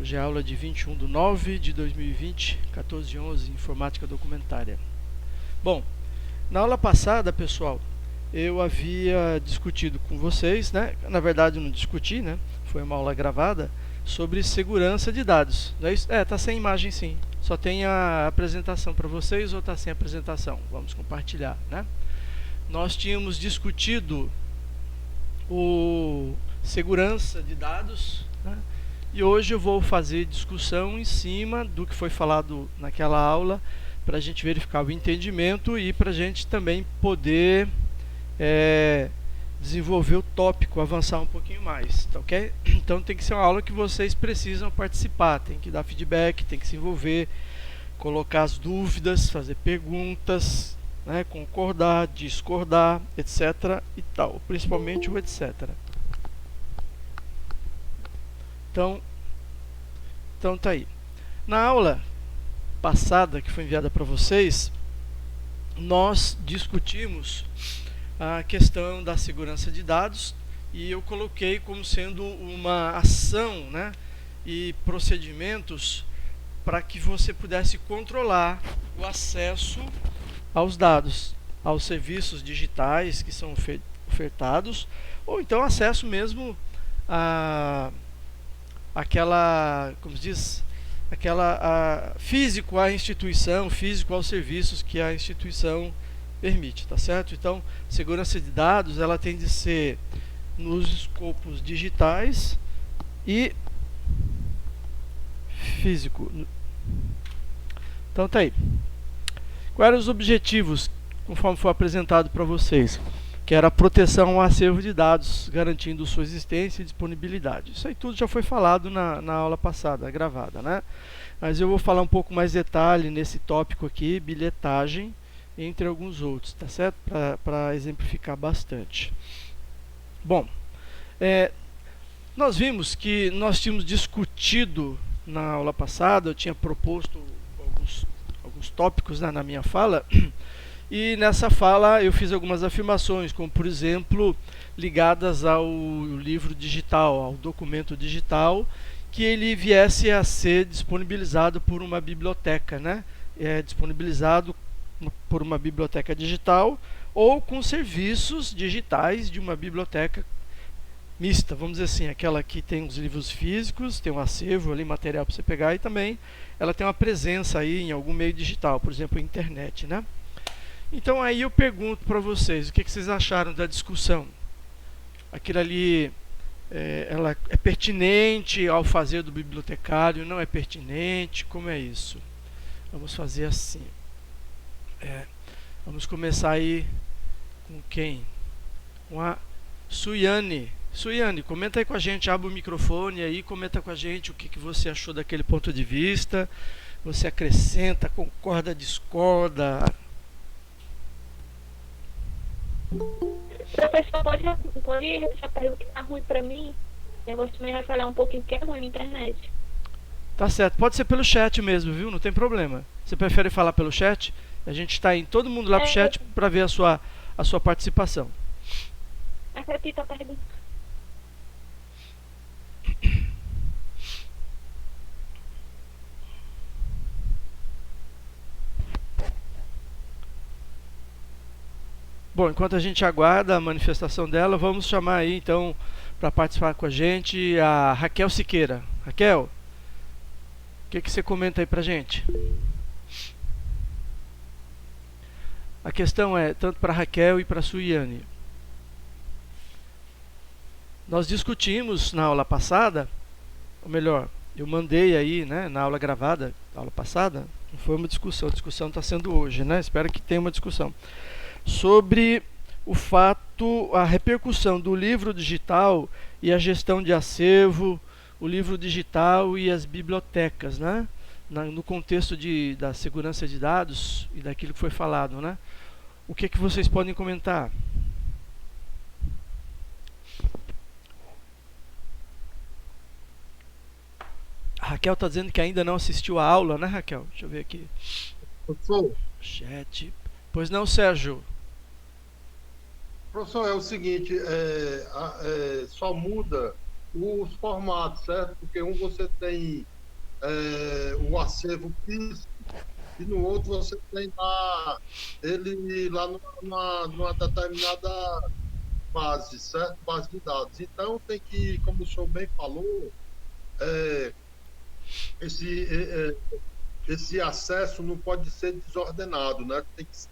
Hoje é a aula de 21/9/2020, 14h11, Informática Documentária. Bom, na aula passada, pessoal, eu havia discutido com vocês, né? Na verdade, não discuti, né? Foi uma aula gravada sobre segurança de dados. Não é isso? Tá sem imagem, sim. Só tem a apresentação para vocês ou tá sem apresentação? Vamos compartilhar, né? Nós tínhamos discutido o segurança de dados, né? E hoje eu vou fazer discussão em cima do que foi falado naquela aula, para a gente verificar o entendimento e para a gente também poder desenvolver o tópico, avançar um pouquinho mais, tá ok? Então tem que ser uma aula que vocês precisam participar, tem que dar feedback, tem que se envolver, colocar as dúvidas, fazer perguntas, né, concordar, discordar, etc. e tal, principalmente o etc. Então tá aí. Na aula passada que foi enviada para vocês, nós discutimos a questão da segurança de dados e eu coloquei como sendo uma ação, né, e procedimentos para que você pudesse controlar o acesso aos dados, aos serviços digitais que são ofertados, ou então acesso mesmo a aquela, como se diz, físico à instituição, físico aos serviços que a instituição permite, tá certo? Então, segurança de dados, ela tem de ser nos escopos digitais e físico. Então tá aí. Quais eram os objetivos, conforme foi apresentado para vocês? Que era a proteção ao acervo de dados, garantindo sua existência e disponibilidade. Isso aí tudo já foi falado na aula passada, gravada, né? Mas eu vou falar um pouco mais detalhe nesse tópico aqui, bilhetagem, entre alguns outros, tá certo? Para exemplificar bastante. Bom, nós vimos que nós tínhamos discutido na aula passada, eu tinha proposto alguns tópicos, né, na minha fala. E nessa fala eu fiz algumas afirmações, como por exemplo, ligadas ao livro digital, ao documento digital, que ele viesse a ser disponibilizado por uma biblioteca, né? Disponibilizado por uma biblioteca digital ou com serviços digitais de uma biblioteca mista, vamos dizer assim, aquela que tem os livros físicos, tem um acervo ali, material para você pegar, e também ela tem uma presença aí em algum meio digital, por exemplo, a internet, né? Então aí eu pergunto para vocês, o que vocês acharam da discussão? Aquilo ali, ela é pertinente ao fazer do bibliotecário, não é pertinente? Como é isso? Vamos fazer assim. Vamos começar aí com quem? Com a Suiane. Suiane, comenta aí com a gente, abre o microfone aí, comenta com a gente o que você achou daquele ponto de vista. Você acrescenta, concorda, discorda? Professor, pode repetir a pergunta que está ruim para mim? Eu vou também vai falar um pouquinho que é ruim na internet. Tá certo, pode ser pelo chat mesmo, viu? Não tem problema. Você prefere falar pelo chat? A gente está indo todo mundo lá pro chat para ver a sua participação. Repita a pergunta. Bom, enquanto a gente aguarda a manifestação dela, vamos chamar aí então para participar com a gente a Raquel Siqueira. Raquel, o que você comenta aí pra gente? A questão é tanto para Raquel e para Suiane. Nós discutimos na aula passada, ou melhor, eu mandei aí, né, na aula gravada, na aula passada, não foi uma discussão, a discussão está sendo hoje, né? Espero que tenha uma discussão sobre o fato, a repercussão do livro digital e a gestão de acervo, o livro digital e as bibliotecas, né? No contexto da segurança de dados e daquilo que foi falado, né? O que vocês podem comentar? A Raquel está dizendo que ainda não assistiu a aula, né, Raquel? Deixa eu ver aqui. Professor, Chat. Pois não, Sérgio? professor, é o seguinte, só muda os formatos, certo? Porque um você tem o acervo físico, e no outro você tem lá ele lá numa determinada base, certo? Base de dados. Então tem que, como o senhor bem falou, é, esse, esse acesso não pode ser desordenado, né?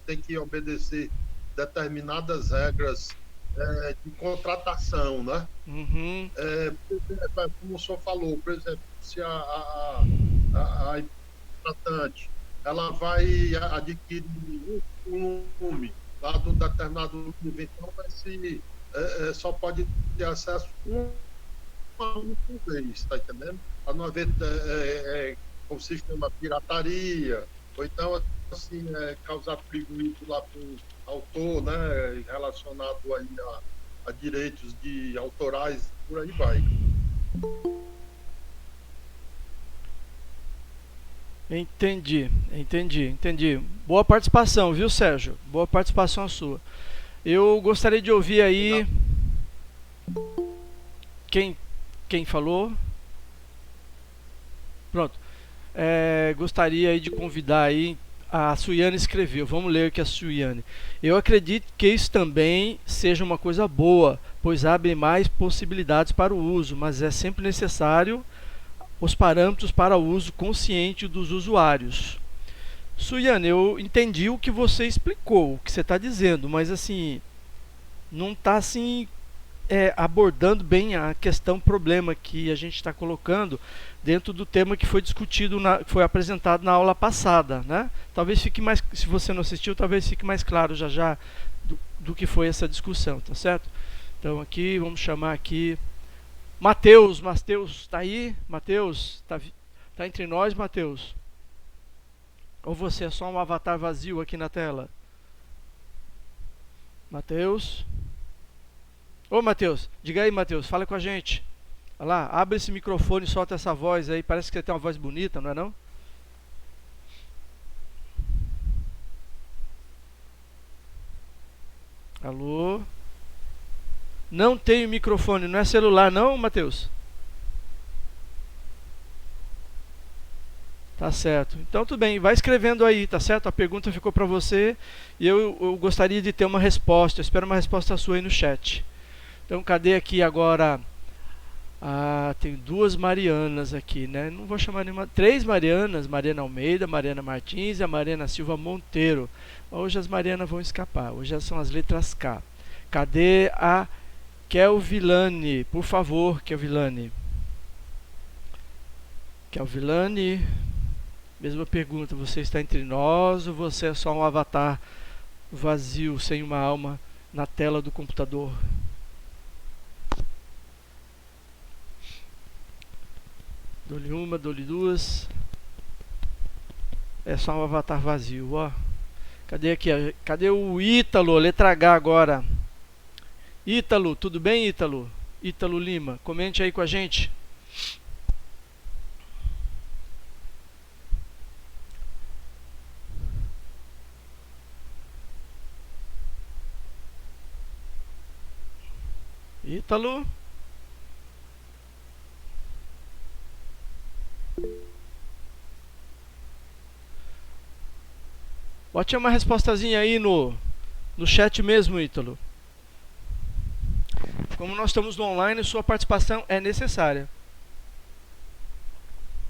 Tem que obedecer determinadas regras de contratação, né? Uhum. Por exemplo, como o senhor falou, por exemplo, se a contratante ela vai adquirir um volume lá do determinado nível, então só pode ter acesso uma única vez, está entendendo? Para não haver como se chama pirataria, ou então assim, causar prejuízo lá para o autor, né, relacionado aí a direitos de autorais, por aí vai. Entendi. Boa participação, viu, Sérgio? Boa participação sua. Eu gostaria de ouvir aí quem falou. Pronto. Gostaria aí de convidar aí a Suiane escreveu. Vamos ler aqui a Suiane. Eu acredito que isso também seja uma coisa boa, pois abre mais possibilidades para o uso, mas é sempre necessário os parâmetros para o uso consciente dos usuários. Suiane, eu entendi o que você explicou, o que você está dizendo, mas assim, não está assim abordando bem a questão, problema que a gente está colocando dentro do tema que foi discutido, que foi apresentado na aula passada, né? Talvez fique mais, se você não assistiu, talvez fique mais claro já do que foi essa discussão, tá certo? Então aqui, vamos chamar aqui Matheus está aí? Matheus, tá entre nós, Matheus? Ou você é só um avatar vazio aqui na tela? Matheus? Ô Matheus, diga aí, Matheus, fala com a gente. Olha lá, abre esse microfone e solta essa voz aí, parece que você tem uma voz bonita, não é não? Alô? Não tem microfone, não é celular não, Matheus? Tá certo. Então tudo bem, vai escrevendo aí, tá certo? A pergunta ficou para você e eu gostaria de ter uma resposta. Eu espero uma resposta sua aí no chat. Então cadê aqui agora? Tem duas Marianas aqui, né? Não vou chamar nenhuma. Três Marianas, Mariana Almeida, Mariana Martins e a Mariana Silva Monteiro. Hoje as Marianas vão escapar, hoje são as letras K. Cadê a Kelvilane? Por favor, Kelvilane. Kelvilane, mesma pergunta, você está entre nós ou você é só um avatar vazio, sem uma alma na tela do computador? Dou-lhe uma, dou-lhe duas. É só um avatar vazio, ó. Cadê aqui? Cadê o Ítalo? Letra H agora. Ítalo, tudo bem, Ítalo? Ítalo Lima, comente aí com a gente. Ítalo? Bote uma respostazinha aí no chat mesmo, Ítalo. Como nós estamos no online, sua participação é necessária.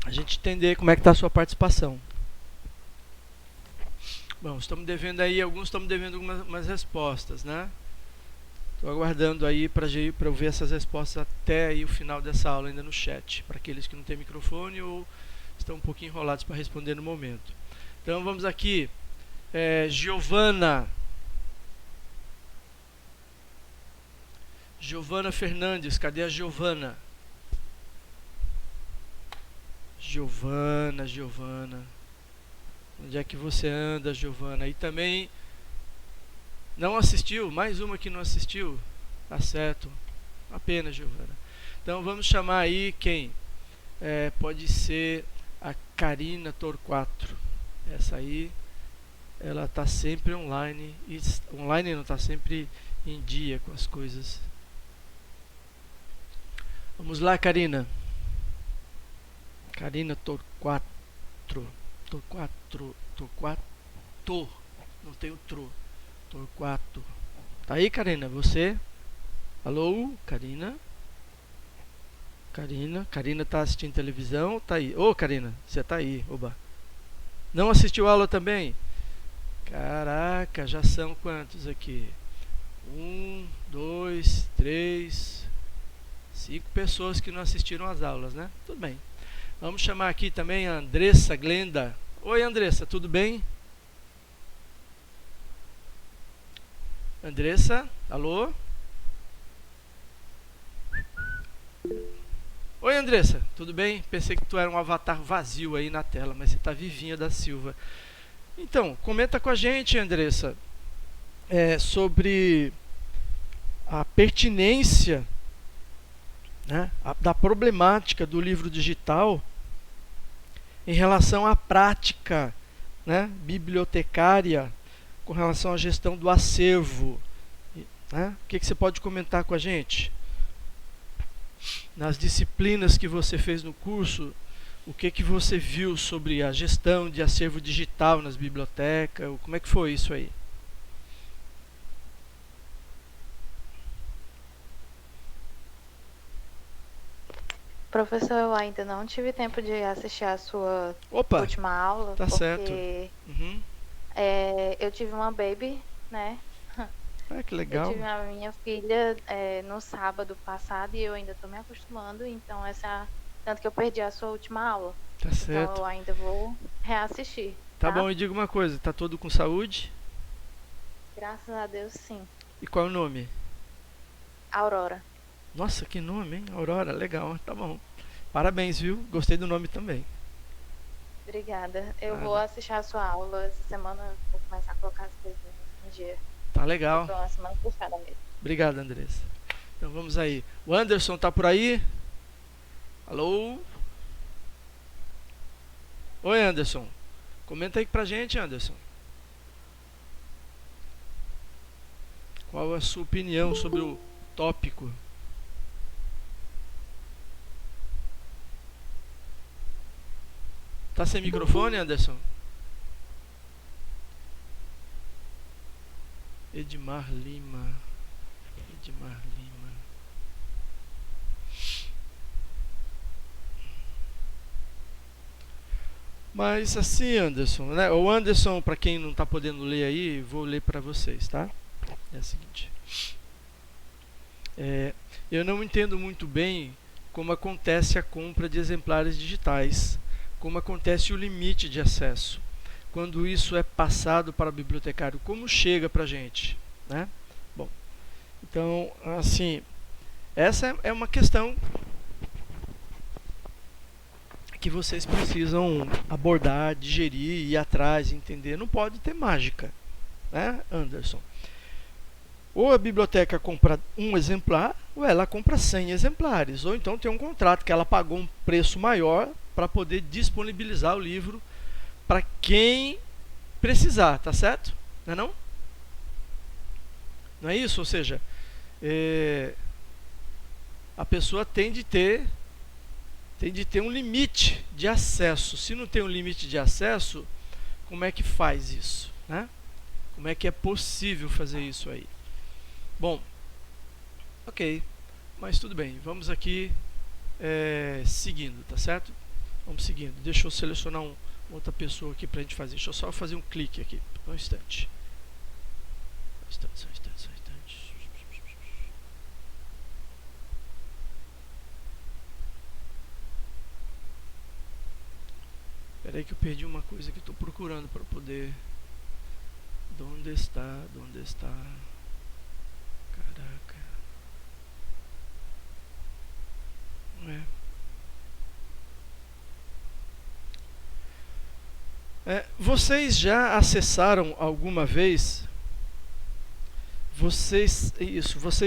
A gente entender como é que está a sua participação. Bom, estamos devendo aí, alguns estamos devendo algumas respostas, né? Estou aguardando aí para eu ver essas respostas até aí o final dessa aula ainda no chat, para aqueles que não têm microfone ou estão um pouquinho enrolados para responder no momento. Então vamos aqui. Giovana Fernandes, cadê a Giovana? Giovana, onde é que você anda, Giovana? E também não assistiu? Mais uma que não assistiu? Tá certo, apenas, Giovana. Então vamos chamar aí quem? Pode ser a Karina Torquato. Essa aí, ela está sempre online. Online não, está sempre em dia com as coisas. Vamos lá, Karina. Karina Torquato. Torquato. Não tem o tro. Torquato. Tá aí, Karina? Você? Alô, Karina? Karina tá assistindo televisão? Tá aí. Ô, Karina, você tá aí. Oba. Não assistiu aula também? Caraca, já são quantos aqui? 1, 2, 3, 5 pessoas que não assistiram às aulas, né? Tudo bem. Vamos chamar aqui também a Andressa Glenda. Oi, Andressa, tudo bem? Andressa, alô? Oi, Andressa, tudo bem? Pensei que tu era um avatar vazio aí na tela, mas você tá Vivinha da Silva. Então, comenta com a gente, Andressa, sobre a pertinência, né, da problemática do livro digital em relação à prática, né, bibliotecária, com relação à gestão do acervo. Né? O que você pode comentar com a gente? Nas disciplinas que você fez no curso, o que você viu sobre a gestão de acervo digital nas bibliotecas? Como é que foi isso aí? Professor, eu ainda não tive tempo de assistir a sua última aula, tá porque certo. Uhum. Eu tive uma baby, né? Que legal. Eu tive a minha filha no sábado passado e eu ainda estou me acostumando, então tanto que eu perdi a sua última aula. Tá certo. Então eu ainda vou reassistir. Tá bom, e diga uma coisa, tá todo com saúde? Graças a Deus, sim. E qual é o nome? Aurora. Nossa, que nome, hein? Aurora, legal, tá bom. Parabéns, viu? Gostei do nome também. Obrigada. Eu vou assistir a sua aula essa semana, vou começar a colocar as coisas em dia. Tá legal. Foi uma semana puxada mesmo. Obrigado, Andressa. Então vamos aí. O Anderson tá por aí? Alô? Oi, Anderson. Comenta aí pra gente, Anderson. Qual a sua opinião sobre o tópico? Tá sem microfone, Anderson? Edmar Lima. Mas assim, Anderson, né? O Anderson, para quem não está podendo ler aí, vou ler para vocês, tá? É o seguinte. Eu não entendo muito bem como acontece a compra de exemplares digitais, como acontece o limite de acesso, quando isso é passado para o bibliotecário, como chega para a gente, né? Bom, então, assim, essa é uma questão que vocês precisam abordar, digerir, ir atrás, entender. Não pode ter mágica, né, Anderson? Ou a biblioteca compra um exemplar, ou ela compra 100 exemplares. Ou então tem um contrato que ela pagou um preço maior para poder disponibilizar o livro para quem precisar, tá certo? Não é não? Não é isso? Ou seja, a pessoa tem de ter um limite de acesso. Se não tem um limite de acesso, como é que faz isso, né? Como é que é possível fazer isso aí? Bom, ok, mas tudo bem. Vamos aqui seguindo, tá certo? Vamos seguindo. Deixa eu selecionar outra pessoa aqui pra gente fazer. Deixa eu só fazer um clique aqui. Um instante. Só um instante. Espera aí que eu perdi uma coisa que estou procurando para poder... Onde está? Caraca. Vocês já acessaram alguma vez? Vocês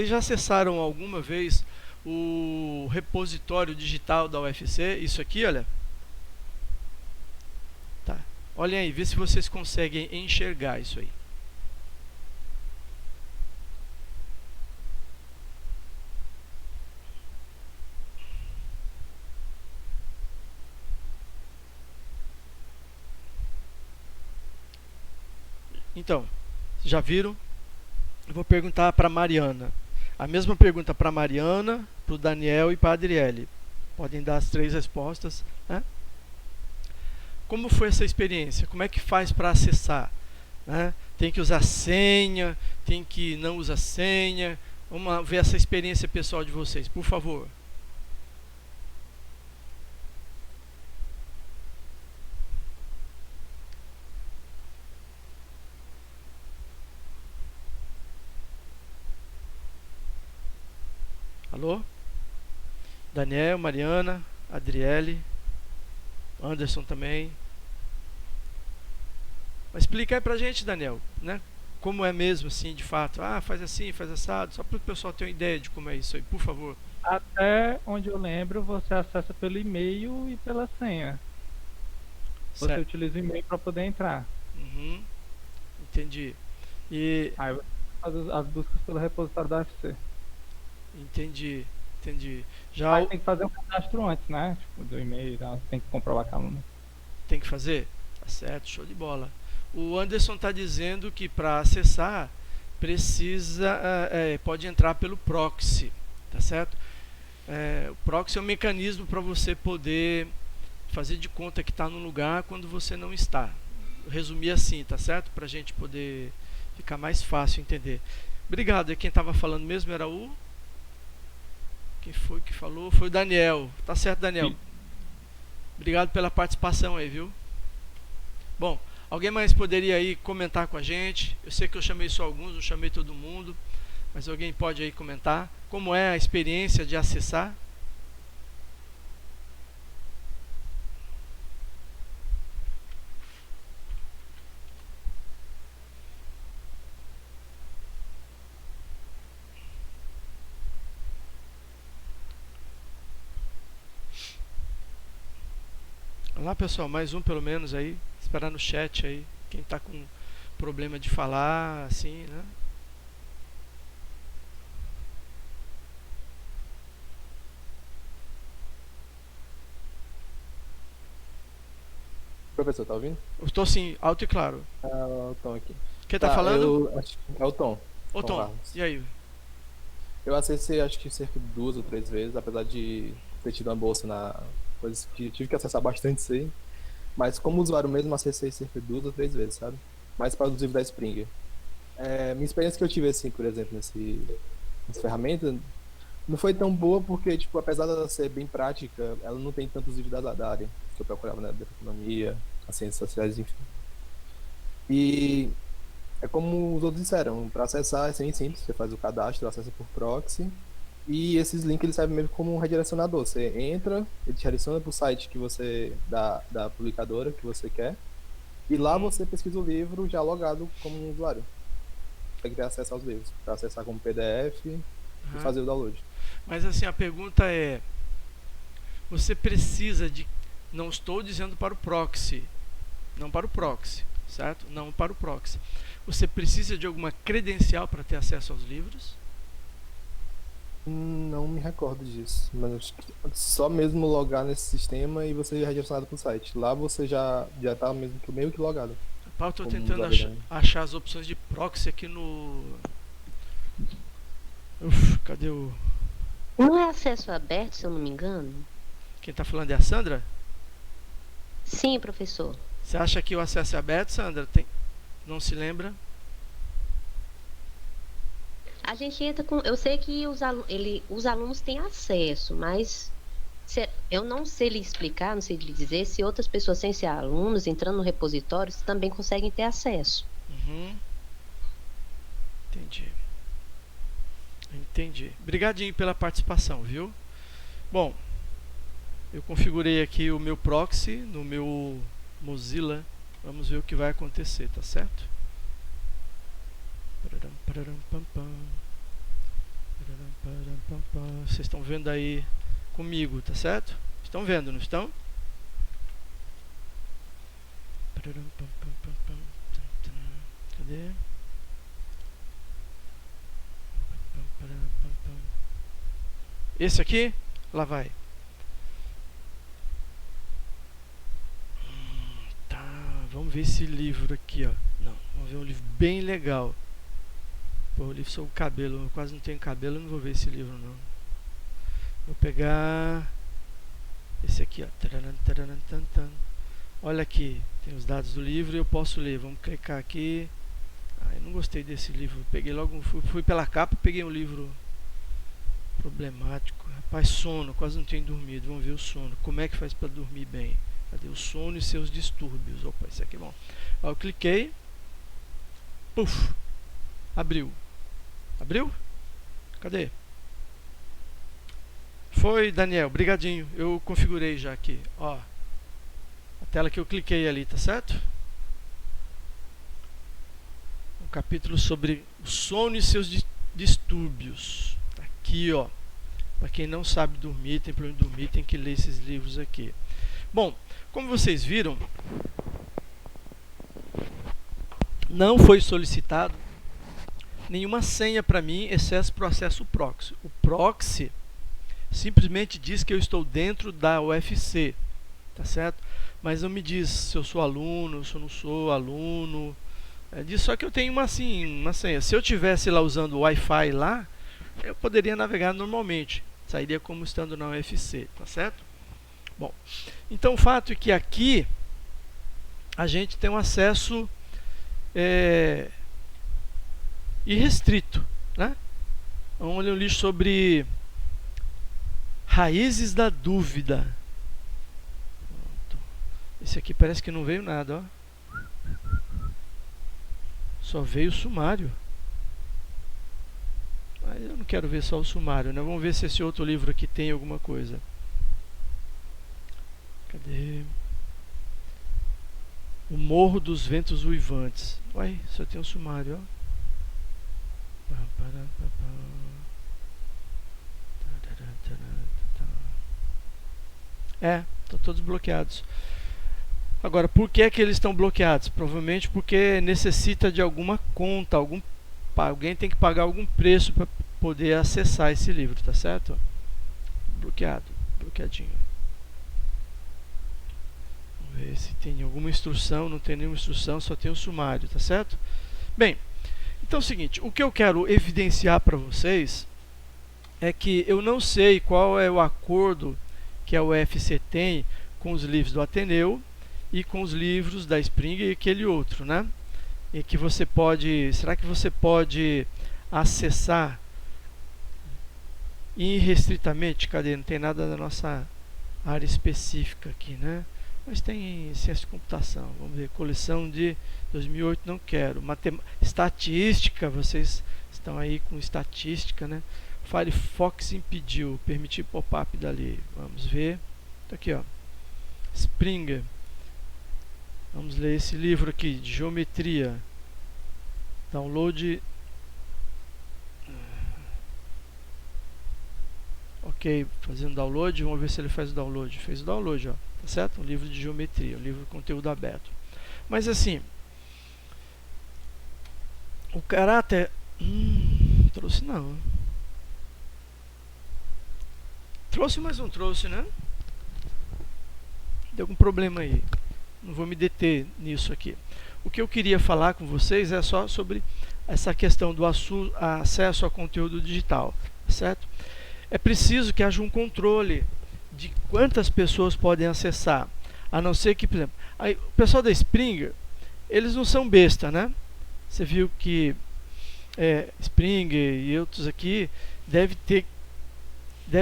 já acessaram alguma vez o repositório digital da UFC? Isso aqui, olha. Tá. Olhem aí, vê se vocês conseguem enxergar isso aí. Então, já viram? Eu vou perguntar para Mariana. A mesma pergunta para Mariana, para o Daniel e para a Adriele. Podem dar as 3 respostas, né? Como foi essa experiência? Como é que faz para acessar? Né? Tem que usar senha? Tem que não usar senha? Vamos ver essa experiência pessoal de vocês, por favor. Alô? Daniel, Mariana, Adriele, Anderson também. Mas explica aí pra gente, Daniel, né? Como é mesmo, assim, de fato. Ah, faz assim, faz assado. Só para o pessoal ter uma ideia de como é isso aí, por favor. Até onde eu lembro, você acessa pelo e-mail e pela senha. Você Certo. utiliza o e-mail para poder entrar. Uhum. Entendi. E Aí você faz as buscas pelo repositório da UFC. entendi. Já Mas tem que fazer um cadastro antes, né? Tipo, do e-mail, tá? Você tem que comprovar que é aluno. tem que fazer? Tá certo, show de bola. O Anderson está dizendo que para acessar precisa pode entrar pelo proxy, tá certo? O proxy é um mecanismo para você poder fazer de conta que está num lugar quando você não está. Resumir assim, tá certo? Para a gente poder ficar mais fácil entender. Obrigado. E quem estava falando mesmo era o... Quem foi que falou? Foi o Daniel. Tá certo, Daniel. Sim. Obrigado pela participação aí, viu? Bom, alguém mais poderia aí comentar com a gente? Eu sei que eu chamei só alguns, não chamei todo mundo, mas alguém pode aí comentar como é a experiência de acessar? Olá, pessoal, mais um pelo menos aí, esperar no chat aí, quem está com problema de falar, assim, né? Professor, tá ouvindo? Eu estou sim, alto e claro. O Tom aqui. Quem está falando? É o Tom. Ô Tom, Barros. e aí? Eu acessei acho que cerca de 2 ou 3 vezes, apesar de ter tido uma bolsa na coisas que tive que acessar bastante isso aí. Mas como usuário mesmo, acessei cerca de 2 ou 3 vezes, sabe? Mais para os livros da Springer. Minha experiência que eu tive, assim, por exemplo, nessa ferramenta, não foi tão boa porque, tipo, apesar dela ser bem prática, ela não tem tantos livros da área que eu procurava, né? Da economia, as ciências sociais, enfim. E é como os outros disseram, para acessar é bem simples, você faz o cadastro, acessa por proxy, e esses links eles servem mesmo como um redirecionador. Você entra, ele te direciona para o site que você da publicadora que você quer, e lá você pesquisa o livro já logado como um usuário. Consegue ter acesso aos livros, para acessar como PDF e fazer o download. Mas assim, a pergunta é, você precisa de, não estou dizendo para o proxy, não para o proxy, certo? Não para o proxy. Você precisa de alguma credencial para ter acesso aos livros? Não me recordo disso, mas acho que só mesmo logar nesse sistema e você é redirecionado para o site. Lá você já tá mesmo que meio que logado. Eu estou Como tentando usuário, né? achar as opções de proxy aqui no... cadê o... Não é acesso aberto, se eu não me engano? Quem está falando é a Sandra? Sim, professor. Você acha que o acesso é aberto, Sandra? Não se lembra? A gente entra com... Eu sei que os alunos têm acesso, mas eu não sei lhe explicar, não sei lhe dizer se outras pessoas sem ser alunos, entrando no repositório, também conseguem ter acesso. Entendi. Obrigadinho pela participação, viu? Bom, eu configurei aqui o meu proxy no meu Mozilla. Vamos ver o que vai acontecer, tá certo? Vocês estão vendo aí comigo, tá certo? Estão vendo, não estão? Cadê? Esse aqui? Lá vai. Tá, vamos ver. ver esse livro aqui, ó. Não, vamos ver um livro bem legal. Pô, o livro sobre o cabelo, eu quase não tenho cabelo, eu não vou ver esse livro não. Vou pegar esse aqui, ó. Olha aqui, tem os dados do livro e eu posso ler. Vamos clicar aqui. Eu não gostei desse livro. Peguei logo, fui pela capa, peguei um livro problemático. Rapaz, sono, quase não tenho dormido. Vamos ver o sono. Como é que faz para dormir bem? Cadê o sono e seus distúrbios? Opa, isso aqui é bom. Aí eu cliquei. Puf! Abriu. Abriu? Cadê? Foi, Daniel, brigadinho. Eu configurei já aqui, ó. A tela que eu cliquei ali, tá certo? Um capítulo sobre o sono e seus distúrbios. Tá aqui, ó. Para quem não sabe dormir, tem problema de dormir, tem que ler esses livros aqui. Bom, como vocês viram, não foi solicitado nenhuma senha para mim, exceto para o acesso proxy. O proxy simplesmente diz que eu estou dentro da UFC, tá certo? Mas não me diz se eu sou aluno, se eu não sou aluno. Diz só que eu tenho uma senha. Se eu tivesse lá usando o Wi-Fi lá, eu poderia navegar normalmente. Sairia como estando na UFC, tá certo? Bom, então o fato é que aqui a gente tem um acesso irrestrito, né? Vamos ler um livro sobre raízes da dúvida. Pronto. Esse aqui parece que não veio nada, ó. Só veio o sumário. Mas eu não quero ver só o sumário, né? Vamos ver se esse outro livro aqui tem alguma coisa. Cadê? O Morro dos Ventos Uivantes. Uai, só tem um sumário, ó. Estão todos bloqueados. Agora, por que eles estão bloqueados? Provavelmente porque necessita de alguma conta, alguém tem que pagar algum preço para poder acessar esse livro, tá certo? Bloqueado, bloqueadinho. Vamos ver se tem alguma instrução. Não tem nenhuma instrução, só tem o sumário, tá certo? Bem, então é o seguinte, o que eu quero evidenciar para vocês é que eu não sei qual é o acordo que a UFC tem com os livros do Ateneu e com os livros da Springer e aquele outro, né? E que você pode, será que você pode acessar irrestritamente? Cadê? Não tem nada da nossa área específica aqui, né? Mas tem ciência de computação. Vamos ver, coleção de 2008, não quero. Estatística, vocês estão aí com estatística, né? Firefox impediu, permitir pop-up dali. Vamos ver. Tá aqui, ó. Springer. Vamos ler esse livro aqui, de geometria. Download. Ok, fazendo download. Vamos ver se ele faz o download. Fez o download, ó. Tá certo? Um livro de geometria, um livro de conteúdo aberto. Mas assim, o caráter... trouxe não. Trouxe, mas não trouxe, né? Deu algum problema aí. Não vou me deter nisso aqui. O que eu queria falar com vocês é só sobre essa questão do acesso a conteúdo digital, certo? É preciso que haja um controle de quantas pessoas podem acessar, a não ser que, por exemplo, aí, o pessoal da Springer, eles não são besta, né? Você viu que Springer e outros aqui deve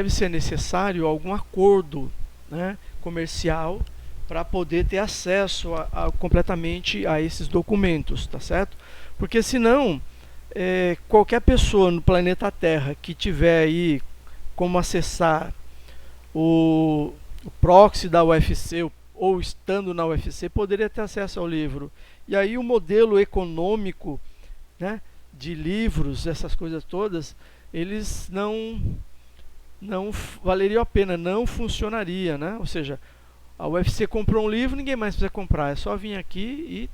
ser necessário algum acordo, né, comercial para poder ter acesso completamente a esses documentos, tá certo? Porque senão qualquer pessoa no planeta Terra que tiver aí como acessar o proxy da UFC ou estando na UFC poderia ter acesso ao livro. E aí o modelo econômico, né, de livros, essas coisas todas, eles não valeria a pena, não funcionaria, né? Ou seja, a UFC comprou um livro, ninguém mais precisa comprar, é só vir aqui e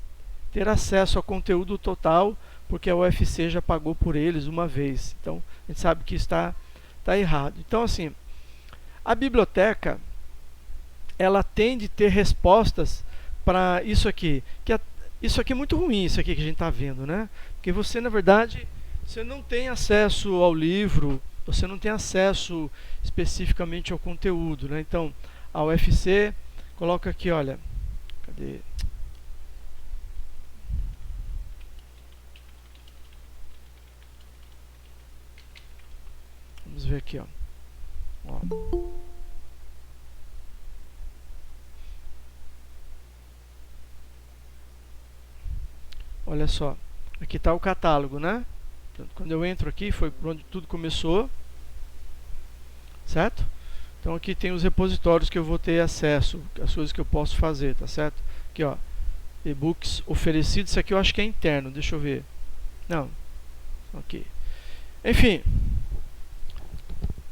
ter acesso ao conteúdo total, porque a UFC já pagou por eles uma vez. Então, a gente sabe que está errado. Então, assim, a biblioteca, ela tem de ter respostas para isso aqui, que isso aqui é muito ruim, isso aqui que a gente está vendo, né? Porque você, na verdade, você não tem acesso ao livro, você não tem acesso especificamente ao conteúdo, né? Então, a UFC coloca aqui, olha, cadê? Vamos ver aqui, ó. Olha só, aqui está o catálogo, né? Então, quando eu entro aqui, foi por onde tudo começou, certo? Então aqui tem os repositórios que eu vou ter acesso, as coisas que eu posso fazer, tá certo? Aqui, ó, e-books oferecidos, isso aqui eu acho que é interno, deixa eu ver. Não, ok. Enfim,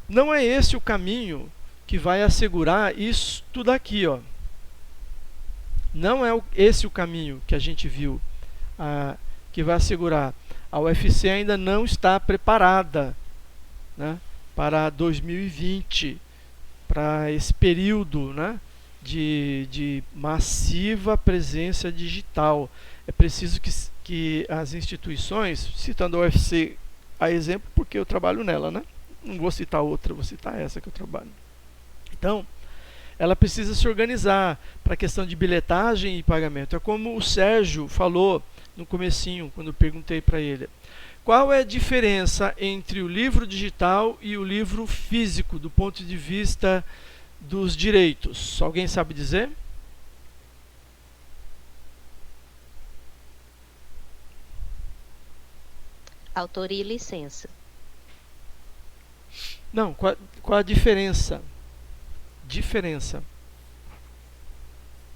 não é esse o caminho que vai assegurar isso tudo aqui, ó. Não é esse o caminho que a gente viu, que vai assegurar. A UFC ainda não está preparada, né, para 2020, para esse período, né, de massiva presença digital. É preciso que as instituições, citando a UFC a exemplo, porque eu trabalho nela, né? Não vou citar outra, vou citar essa que eu trabalho. Então, ela precisa se organizar para a questão de bilhetagem e pagamento. É como o Sérgio falou no comecinho, quando eu perguntei para ele. Qual é a diferença entre o livro digital e o livro físico, do ponto de vista dos direitos? Alguém sabe dizer? Autoria e licença. Não, qual a diferença? Diferença.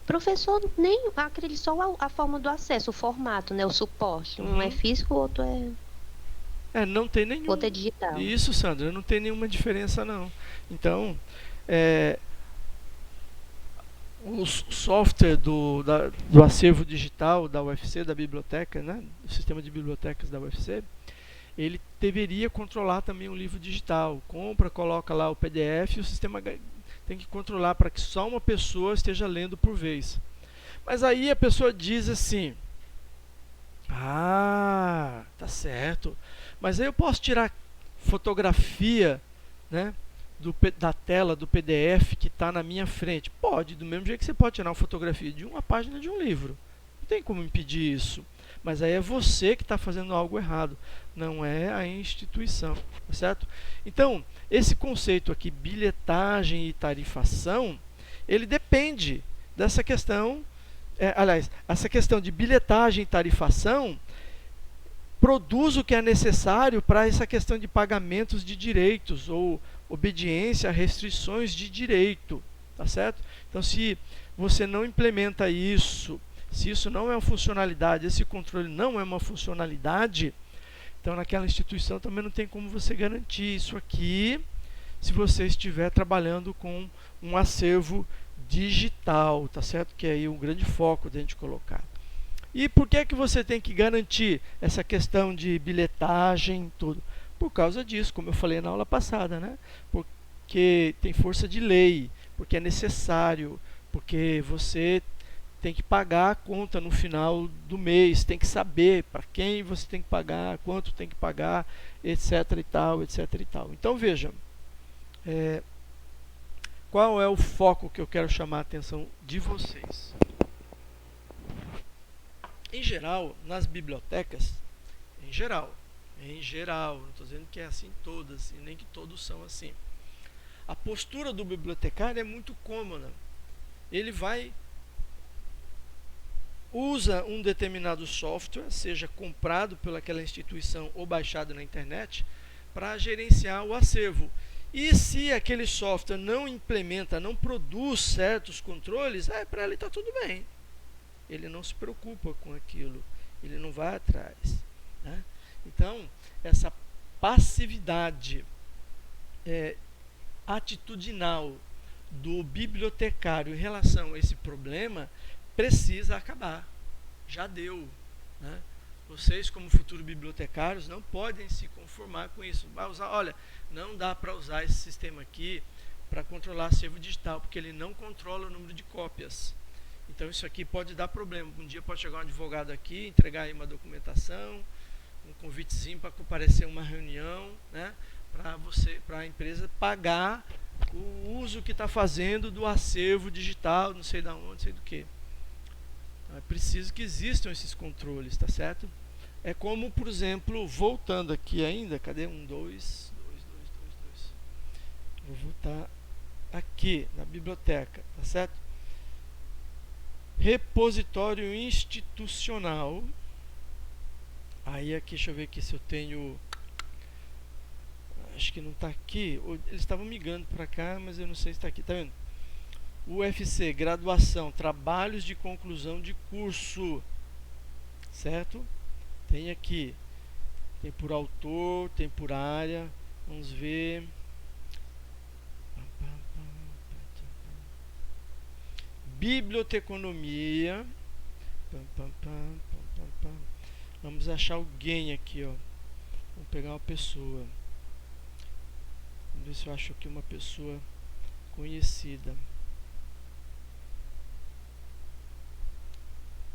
Professor, nem acredito só a forma do acesso, o formato, né? O suporte. Um é físico, o outro não tem nenhum. Outro é digital. Isso, Sandra, não tem nenhuma diferença, não. Então, o software do acervo digital da UFC, da biblioteca, né? Do sistema de bibliotecas da UFC, ele deveria controlar também o livro digital. Compra, coloca lá o PDF, e o sistema tem que controlar para que só uma pessoa esteja lendo por vez. Mas aí a pessoa diz assim: ah, tá certo, mas aí eu posso tirar fotografia, né, da tela do PDF que está na minha frente? Pode, do mesmo jeito que você pode tirar uma fotografia de uma página de um livro. Não tem como impedir isso. Mas aí é você que está fazendo algo errado, não é a instituição, tá certo? Então, esse conceito aqui, bilhetagem e tarifação, ele depende dessa questão, essa questão de bilhetagem e tarifação produz o que é necessário para essa questão de pagamentos de direitos ou obediência a restrições de direito, tá certo? Então, se você não implementa isso, se isso não é uma funcionalidade, esse controle não é uma funcionalidade, então naquela instituição também não tem como você garantir isso aqui, se você estiver trabalhando com um acervo digital, tá certo? Que é aí um grande foco da gente colocar. E por que que você tem que garantir essa questão de bilhetagem, tudo? Por causa disso, como eu falei na aula passada, né? Porque tem força de lei, porque é necessário, porque você tem que pagar a conta no final do mês, tem que saber para quem você tem que pagar, quanto tem que pagar, etc e tal, etc e tal. Então veja, qual é o foco que eu quero chamar a atenção de vocês? Em geral, nas bibliotecas, em geral, não estou dizendo que é assim todas, e nem que todos são assim. A postura do bibliotecário é muito cômoda. Ele usa um determinado software, seja comprado pelaquela instituição ou baixado na internet, para gerenciar o acervo. E se aquele software não implementa, não produz certos controles, para ele está tudo bem. Ele não se preocupa com aquilo, ele não vai atrás, né? Então, essa passividade atitudinal do bibliotecário em relação a esse problema precisa acabar. Já deu, né? Vocês, como futuros bibliotecários, não podem se conformar com isso. Vai usar, olha, não dá para usar esse sistema aqui para controlar acervo digital, porque ele não controla o número de cópias. Então isso aqui pode dar problema. Um dia pode chegar um advogado aqui, entregar aí uma documentação, um convitezinho para comparecer a uma reunião, né? Para a empresa pagar o uso que está fazendo do acervo digital, não sei da onde, não sei do que. Então é preciso que existam esses controles, tá certo? É como, por exemplo, voltando aqui ainda, cadê? 1, 2, 2, 2, 2. Vou voltar aqui na biblioteca, tá certo? Repositório institucional. Aí aqui, deixa eu ver aqui se eu tenho. Acho que não está aqui. Eles estavam migrando para cá, mas eu não sei se está aqui. Tá vendo? UFC, graduação, trabalhos de conclusão de curso. Certo? Tem aqui. Tem por autor, tem por área. Vamos ver. Biblioteconomia. Vamos achar alguém aqui, ó. Vamos pegar uma pessoa. Vamos ver se eu acho aqui uma pessoa conhecida.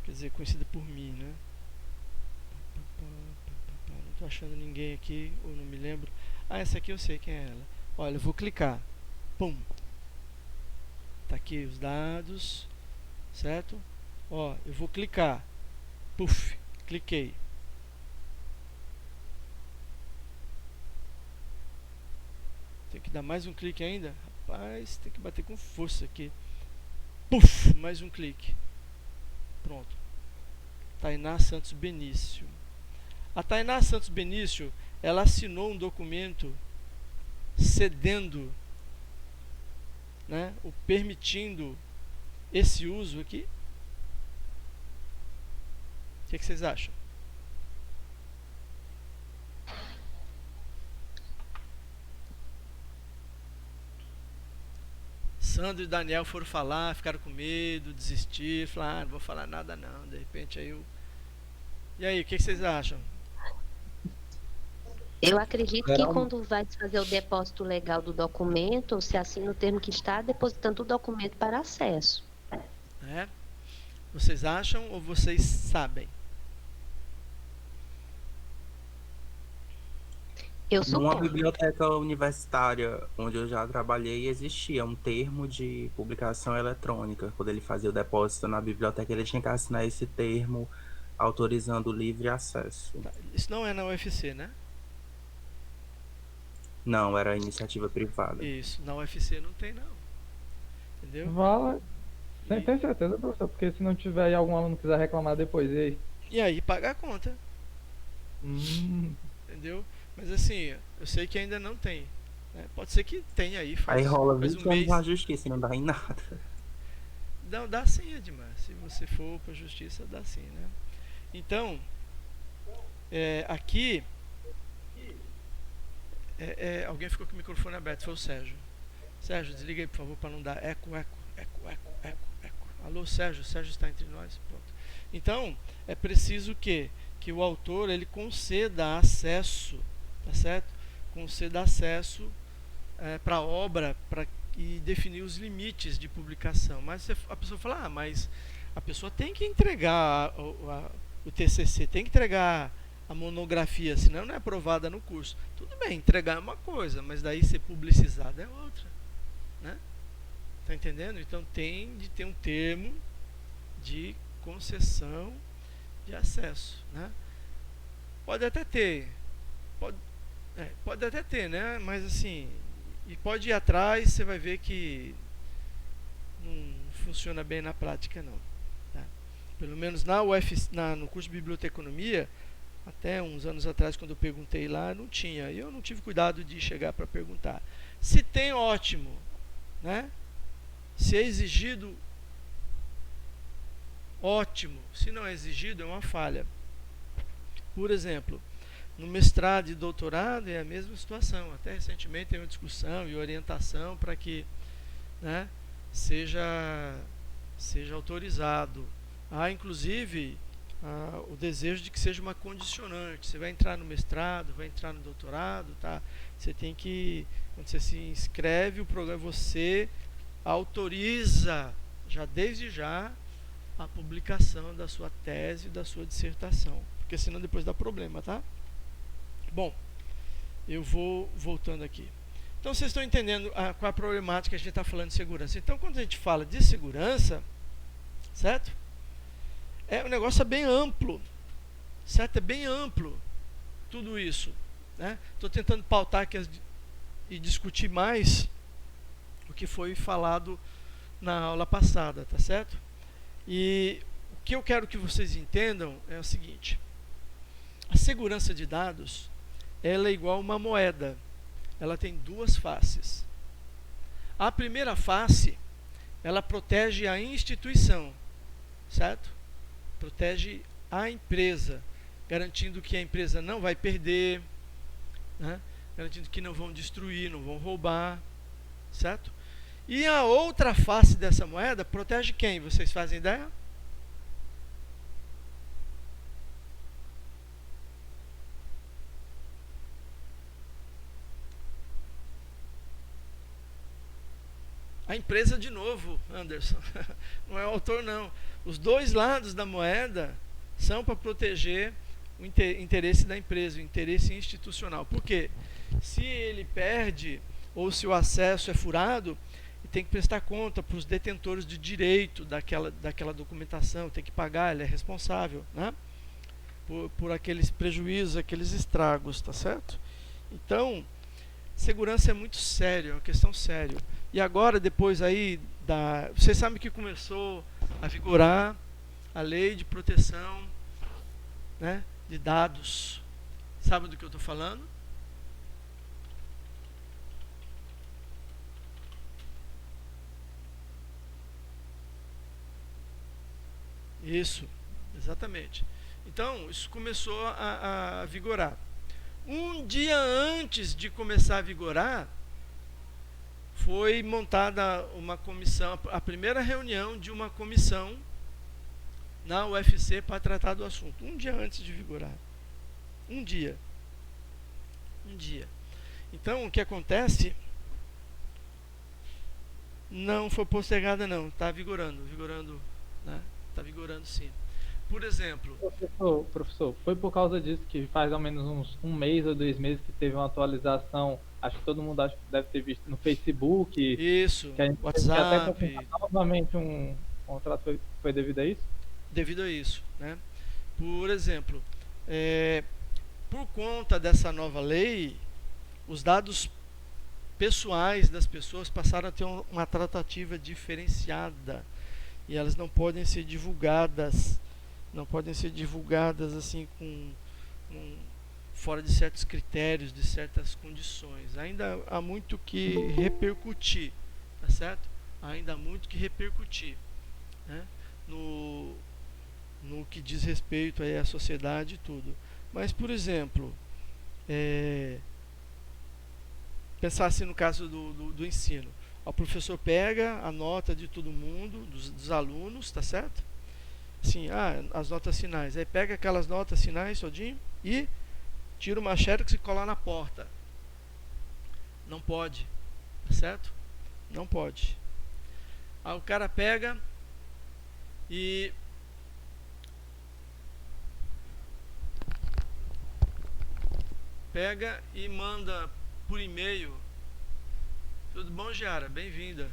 Quer dizer, conhecida por mim, né? Não estou achando ninguém aqui, ou não me lembro. Ah, essa aqui eu sei quem é ela. Olha, eu vou clicar. Pum. Tá aqui os dados. Certo? Ó, eu vou clicar. Puf. Cliquei. Tem que dar mais um clique ainda? Rapaz, tem que bater com força aqui. Puf, mais um clique. Pronto. Tainá Santos Benício. A Tainá Santos Benício, ela assinou um documento cedendo, né, ou permitindo esse uso aqui. O que vocês acham? Sandro e Daniel foram falar, ficaram com medo, desistiram, falaram, não vou falar nada não. De repente aí eu... E aí, o que vocês acham? Eu acredito que quando vai fazer o depósito legal do documento, você assina o termo que está depositando o documento para acesso. É? Vocês acham ou vocês sabem? Eu Numa suponho. biblioteca universitária onde eu já trabalhei, existia um termo de publicação eletrônica. Quando ele fazia o depósito na biblioteca, ele tinha que assinar esse termo autorizando o livre acesso. Tá. Isso não é na UFC, né? Não, era iniciativa privada. Isso, na UFC não tem não. Entendeu? Vala. E, Tem certeza, professor? Porque se não tiver e algum aluno quiser reclamar depois, e aí? e aí paga a conta. Entendeu? Mas assim, eu sei que ainda não tem. Né? Pode ser que tenha aí. Aí rola faz 20 um anos mês. na justiça e não dá em nada. Não, dá sim, Edmar. Se você for para a justiça, dá sim, né? Então, aqui... alguém ficou com o microfone aberto, foi o Sérgio. Sérgio, desliga aí, por favor, para não dar eco. Alô, Sérgio, Sérgio está entre nós. Pronto. Então, é preciso que o autor ele conceda acesso, tá certo? Conceda acesso para a obra e definir os limites de publicação. Mas a pessoa fala, mas a pessoa tem que entregar o TCC, tem que entregar a monografia, senão não é aprovada no curso. Tudo bem, entregar é uma coisa, mas daí ser publicizado é outra, né? Tá entendendo? Então tem de ter um termo de concessão de acesso, né? Pode até ter, pode até ter, né? Mas assim, e pode ir atrás, você vai ver que não funciona bem na prática não, tá? Pelo menos no curso de biblioteconomia, até uns anos atrás, quando eu perguntei lá, não tinha. E eu não tive cuidado de chegar para perguntar. Se tem, ótimo, né? Se é exigido, ótimo. Se não é exigido, é uma falha. Por exemplo, no mestrado e doutorado é a mesma situação. Até recentemente tem uma discussão e orientação para que, né, seja autorizado. Há, inclusive, o desejo de que seja uma condicionante. Você vai entrar no mestrado, vai entrar no doutorado, tá? Você tem que, quando você se inscreve, o programa você autoriza, já desde já, a publicação da sua tese, da sua dissertação, porque senão depois dá problema, tá? Bom, eu vou voltando aqui. Então vocês estão entendendo qual a problemática que a gente está falando de segurança. Então quando a gente fala de segurança, certo? O negócio é bem amplo, certo? É bem amplo tudo isso, né? Estou tentando pautar aqui e discutir mais o que foi falado na aula passada, tá certo? E o que eu quero que vocês entendam é o seguinte: a segurança de dados, ela é igual uma moeda. Ela tem duas faces. A primeira face, ela protege a instituição, certo? Protege a empresa, garantindo que a empresa não vai perder, né? Garantindo que não vão destruir, não vão roubar, certo? E a outra face dessa moeda protege quem? Vocês fazem ideia? A empresa de novo, Anderson. Não é o autor, não. Os dois lados da moeda são para proteger o interesse da empresa, o interesse institucional. Por quê? Se ele perde ou se o acesso é furado, ele tem que prestar conta para os detentores de direito daquela documentação, tem que pagar, ele é responsável, né? Por aqueles prejuízos, aqueles estragos, tá certo? Então, segurança é muito sério, é uma questão séria. E agora, depois aí, vocês sabem que começou a vigorar a lei de proteção, né, de dados. Sabe do que eu estou falando? Isso, exatamente. Então, isso começou a vigorar. Um dia antes de começar a vigorar, foi montada uma comissão, a primeira reunião de uma comissão na UFC para tratar do assunto. Um dia antes de vigorar. Um dia. Então, o que acontece? Não foi postergada, não. Está vigorando, né? Está vigorando, sim. Por exemplo... Professor, foi por causa disso que faz ao menos uns 1 mês ou 2 meses que teve uma atualização, acho que todo mundo deve ter visto no Facebook. Isso, que a gente WhatsApp. Até novamente um contrato foi devido a isso? Devido a isso, né? Por exemplo, por conta dessa nova lei, os dados pessoais das pessoas passaram a ter uma tratativa diferenciada e elas não podem ser divulgadas. Não podem ser divulgadas assim fora de certos critérios, de certas condições. Ainda há muito que repercutir, tá certo? Ainda há muito que repercutir, né? No que diz respeito aí à sociedade e tudo. Mas, por exemplo, pensar assim no caso do ensino. O professor pega a nota de todo mundo, dos alunos, tá certo? Assim, as notas finais. Aí pega aquelas notas finais todinho e tira uma xerox e cola na porta. Não pode, tá certo? Não pode. Aí o cara pega e manda por e-mail. Tudo bom, Giara? Bem-vinda.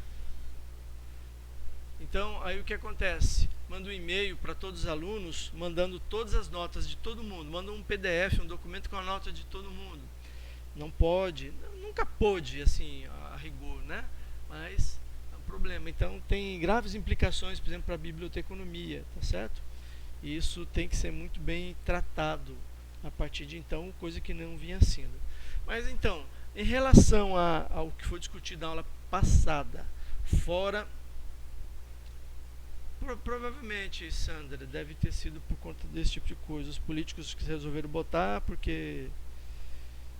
Então, aí o que acontece? Manda um e-mail para todos os alunos, mandando todas as notas de todo mundo. Manda um PDF, um documento com a nota de todo mundo. Não pode, nunca pôde, assim, a rigor, né? Mas é um problema. Então, tem graves implicações, por exemplo, para a biblioteconomia, tá certo? E isso tem que ser muito bem tratado a partir de então, coisa que não vinha sendo. Mas então, em relação ao que foi discutido na aula passada, fora... Provavelmente, Sandra, deve ter sido por conta desse tipo de coisa. Os políticos que resolveram botar porque,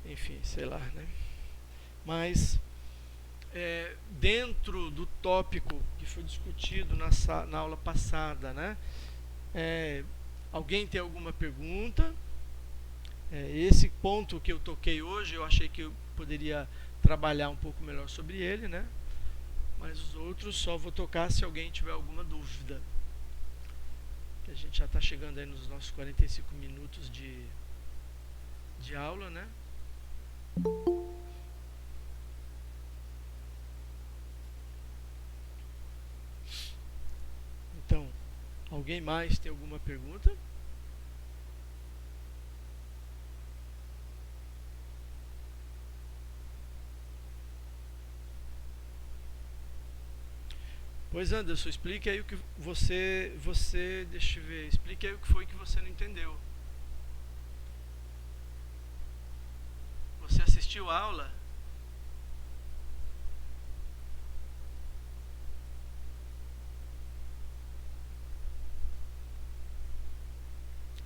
enfim, sei lá, né? Mas dentro do tópico que foi discutido na aula passada, né? Alguém tem alguma pergunta? Esse ponto que eu toquei hoje, eu achei que eu poderia trabalhar um pouco melhor sobre ele, né? Mas os outros só vou tocar se alguém tiver alguma dúvida. A gente já está chegando aí nos nossos 45 minutos de aula, né? Então, alguém mais tem alguma pergunta? Pois Anderson, explique aí o que deixa eu ver, explique aí o que foi que você não entendeu. Você assistiu a aula?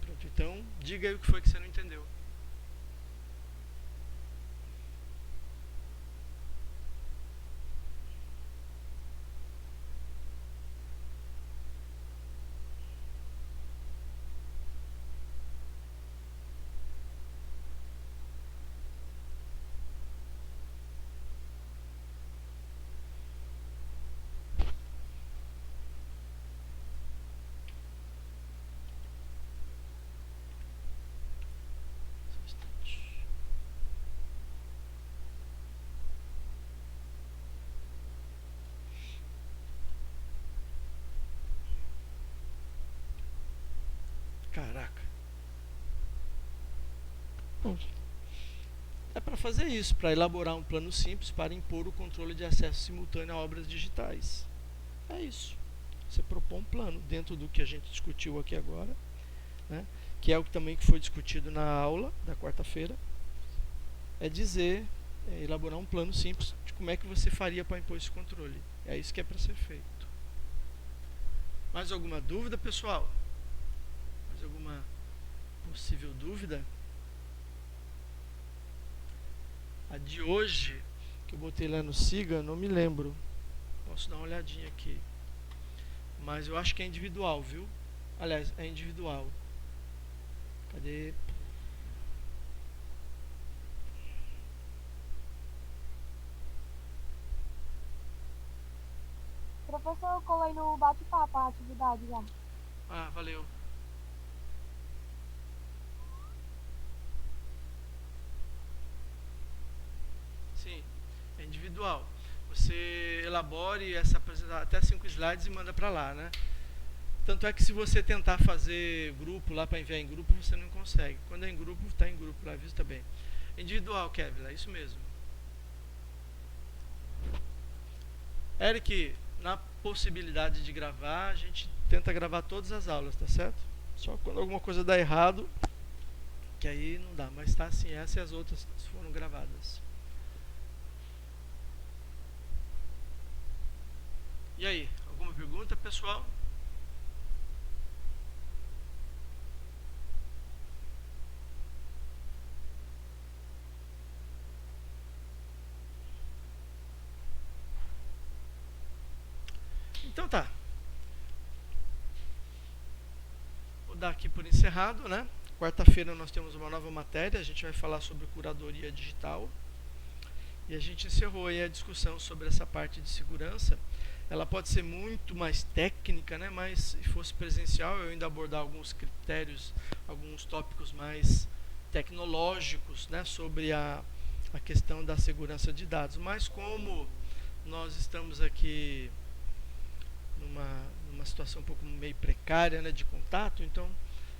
Pronto, então diga aí o que foi que você não entendeu. Só um instante. Caraca. Bom, é para fazer isso, para elaborar um plano simples para impor o controle de acesso simultâneo a obras digitais. É isso. Você propõe um plano dentro do que a gente discutiu aqui agora, né? Que é o que também que foi discutido na aula da quarta-feira. É dizer, elaborar um plano simples de como é que você faria para impor esse controle. É isso que é para ser feito. Mais alguma dúvida, pessoal? Mais alguma possível dúvida? A de hoje, que eu botei lá no Siga, não me lembro. Posso dar uma olhadinha aqui. Mas eu acho que é individual, viu? Aliás, é individual. Cadê? Professor, eu colei no bate-papo a atividade já. Ah, valeu. Sim, é individual. Você elabore essa apresentação até 5 slides e manda para lá, né? Tanto é que se você tentar fazer grupo lá para enviar em grupo, você não consegue. Quando é em grupo, está em grupo lá, viu também. Individual, Kevin, é isso mesmo. Eric, na possibilidade de gravar, a gente tenta gravar todas as aulas, tá certo? Só quando alguma coisa dá errado, que aí não dá, mas tá assim, essa e as outras foram gravadas. E aí, alguma pergunta, pessoal? Então tá. Vou dar aqui por encerrado, né? Quarta-feira nós temos uma nova matéria, a gente vai falar sobre curadoria digital. E a gente encerrou aí a discussão sobre essa parte de segurança. Ela pode ser muito mais técnica, né? Mas se fosse presencial, eu ainda abordar alguns critérios, alguns tópicos mais tecnológicos, né? Sobre a questão da segurança de dados. Mas como nós estamos aqui numa situação um pouco meio precária, né? De contato, então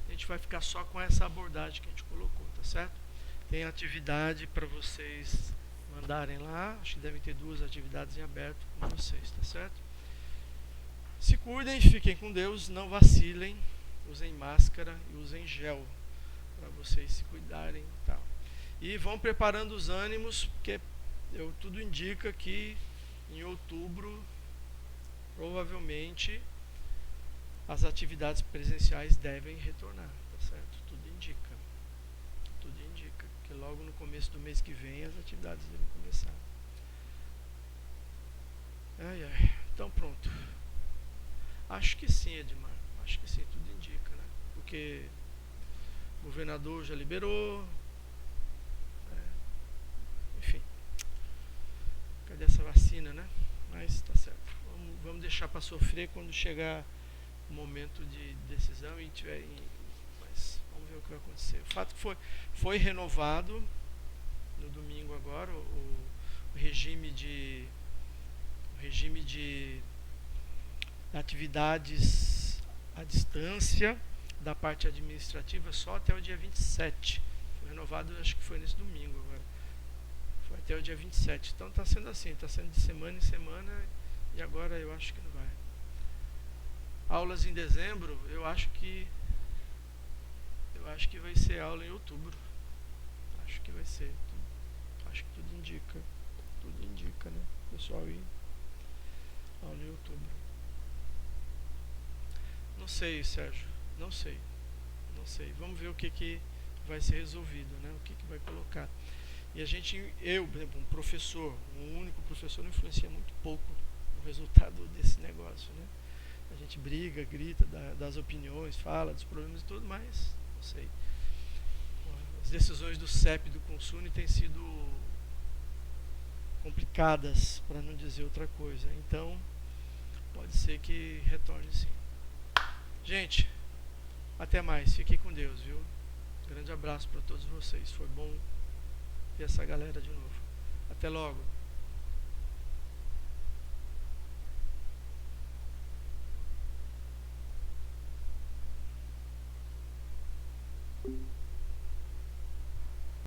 a gente vai ficar só com essa abordagem que a gente colocou, tá certo? Tem atividade para vocês mandarem lá, acho que devem ter 2 atividades em aberto com vocês, tá certo? Se cuidem, fiquem com Deus, não vacilem, usem máscara e usem gel para vocês se cuidarem e tal. E vão preparando os ânimos, porque tudo indica que em outubro provavelmente as atividades presenciais devem retornar, tá certo? Tudo indica que logo no começo do mês que vem as atividades devem começar. Então pronto. Acho que sim, Edmar. Acho que sim, tudo indica, né? Porque o governador já liberou. Enfim. Cadê essa vacina, né? Mas tá certo. Vamos deixar para sofrer quando chegar um momento de decisão e tiver mas vamos ver o que vai acontecer. O fato que foi renovado no domingo agora o regime de atividades à distância da parte administrativa só até o dia 27. Foi renovado, acho que foi nesse domingo agora. Foi até o dia 27. Então está sendo assim, está sendo de semana em semana e agora eu acho que não vai. Aulas em dezembro, eu acho que vai ser aula em outubro. Acho que vai ser. Acho que tudo indica, né? Pessoal ir aula em outubro. Não sei, Sérgio. Não sei. Vamos ver o que vai ser resolvido, né? O que vai colocar. E eu, por exemplo, um único professor não influencia muito pouco o resultado desse negócio, né? A gente briga, grita, dá as opiniões, fala dos problemas e tudo, mas não sei. As decisões do CEP e do Consune têm sido complicadas, para não dizer outra coisa. Então, pode ser que retorne sim. Gente, até mais. Fiquem com Deus, viu? Grande abraço para todos vocês. Foi bom ver essa galera de novo. Até logo.